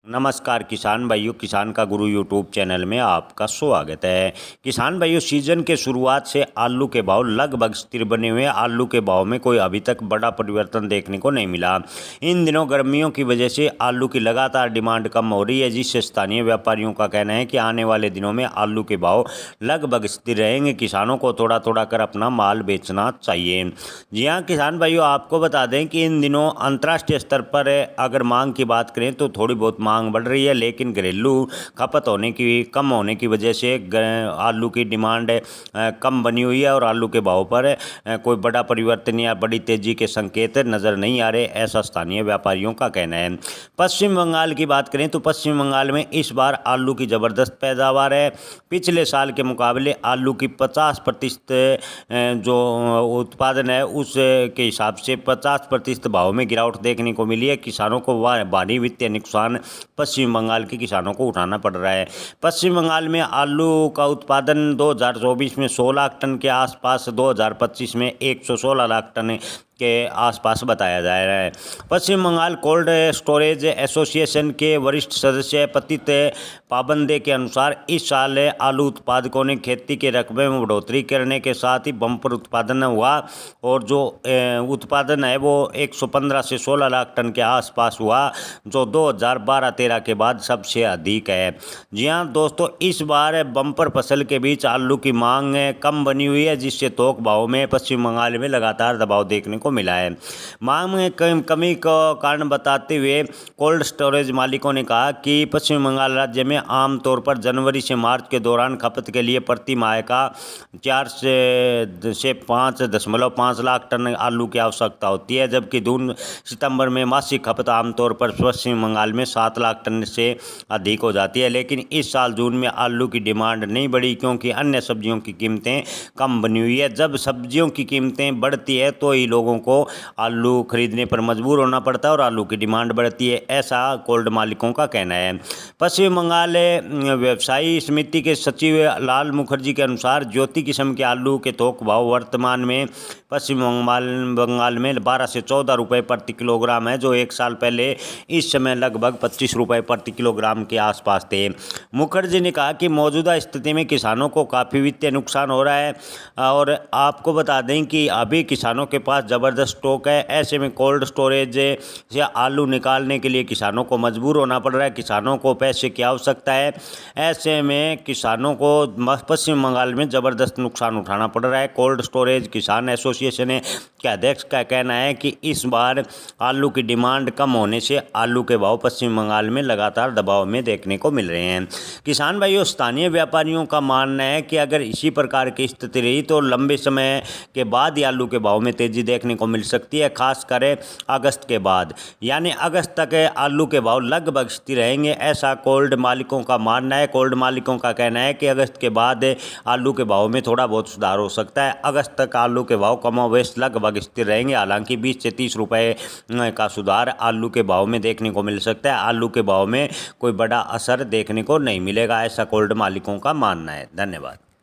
नमस्कार किसान भाइयों, किसान का गुरु यूट्यूब चैनल में आपका स्वागत है। किसान भाइयों, सीजन के शुरुआत से आलू के भाव लगभग स्थिर बने हुए। आलू के भाव में कोई अभी तक बड़ा परिवर्तन देखने को नहीं मिला। इन दिनों गर्मियों की वजह से आलू की लगातार डिमांड कम हो रही है, जिससे स्थानीय व्यापारियों का कहना है कि आने वाले दिनों में आलू के भाव लगभग स्थिर रहेंगे। किसानों को थोड़ा थोड़ा कर अपना माल बेचना चाहिए। जी हाँ किसान भाइयों, आपको बता दें कि इन दिनों अंतर्राष्ट्रीय स्तर पर अगर मांग की बात करें तो थोड़ी बहुत मांग बढ़ रही है, लेकिन घरेलू खपत कम होने की वजह से आलू की डिमांड कम बनी हुई है और आलू के भाव पर कोई बड़ा परिवर्तन या बड़ी तेजी के संकेत नज़र नहीं आ रहे, ऐसा स्थानीय व्यापारियों का कहना है। पश्चिम बंगाल की बात करें तो पश्चिम बंगाल में इस बार आलू की ज़बरदस्त पैदावार है। पिछले साल के मुकाबले आलू की 50% जो उत्पादन है उसके हिसाब से 50% भाव में गिरावट देखने को मिली है। किसानों को भारी वित्तीय नुकसान पश्चिम बंगाल के किसानों को उठाना पड़ रहा है। पश्चिम बंगाल में आलू का उत्पादन 2024 में 100 लाख टन के आसपास, 2025 में 116 लाख टन के आसपास बताया जा रहा है। पश्चिम बंगाल कोल्ड स्टोरेज एसोसिएशन के वरिष्ठ सदस्य पतित पाबंदे के अनुसार इस साल आलू उत्पादकों ने खेती के रकबे में बढ़ोतरी करने के साथ ही बम्पर उत्पादन हुआ और जो उत्पादन है वो 115 से 16 लाख टन के आसपास हुआ, जो 2012-13 के बाद सबसे अधिक है। जी हाँ दोस्तों, इस बार बम्पर फसल के बीच आलू की मांग कम बनी हुई है, जिससे थोक भाव में पश्चिम बंगाल में लगातार दबाव देखने को मिला है। मांग में कमी का कारण बताते हुए कोल्ड स्टोरेज मालिकों ने कहा कि पश्चिम बंगाल राज्य में आमतौर पर जनवरी से मार्च के दौरान खपत के लिए प्रति माह का 4 से 5.5 लाख टन आलू की आवश्यकता होती है, जबकि जून सितंबर में मासिक खपत आमतौर पर पश्चिम बंगाल में 7 लाख टन से अधिक हो जाती है। लेकिन इस साल जून में आलू की डिमांड नहीं बढ़ी, क्योंकि अन्य सब्जियों की कीमतें कम बनी हुई है। जब सब्जियों की कीमतें बढ़ती है तो ही लोगों को आलू खरीदने पर मजबूर होना पड़ता है और आलू की डिमांड बढ़ती है, ऐसा कोल्ड मालिकों का कहना है। पश्चिम बंगाल व्यवसायी समिति के सचिव लाल मुखर्जी के अनुसार ज्योति किस्म के आलू के थोक भाव वर्तमान में पश्चिम बंगाल में 12 से 14 रुपये प्रति किलोग्राम है, जो एक साल पहले इस समय लगभग 25 रुपये प्रति किलोग्राम के आसपास थे। मुखर्जी ने कहा कि मौजूदा स्थिति में किसानों को काफ़ी वित्तीय नुकसान हो रहा है और आपको बता दें कि अभी किसानों के पास ज़बरदस्त स्टॉक है। ऐसे में कोल्ड स्टोरेज से आलू निकालने के लिए किसानों को मजबूर होना पड़ रहा है। किसानों को पैसे की आवश्यकता है। ऐसे में किसानों को पश्चिम बंगाल में ज़बरदस्त नुकसान उठाना पड़ रहा है। कोल्ड स्टोरेज किसान एसोसिएशन के अध्यक्ष का कहना है कि इस बार आलू की डिमांड कम होने से आलू के भाव पश्चिम बंगाल में लगातार दबाव में देखने को मिल रहे हैं। किसान भाइयों, स्थानीय व्यापारियों का मानना है कि अगर इसी प्रकार की स्थिति रही तो लंबे समय के बाद ही आलू के भाव में तेजी देखने को मिल सकती है, खास कर अगस्त के बाद। यानी अगस्त तक आलू के भाव लगभग स्थिर रहेंगे, ऐसा कोल्ड मालिकों का मानना है। कोल्ड मालिकों का कहना है कि अगस्त के बाद आलू के भाव में थोड़ा बहुत सुधार हो सकता है। अगस्त तक आलू के भाव कमोबेश लगभग स्थिर रहेंगे। हालांकि 20 से 30 रुपये का सुधार आलू के भाव में देखने को मिल सकता है। आलू के भाव में कोई बड़ा असर देखने को नहीं मिलेगा, ऐसा कोल्ड मालिकों का मानना है। धन्यवाद।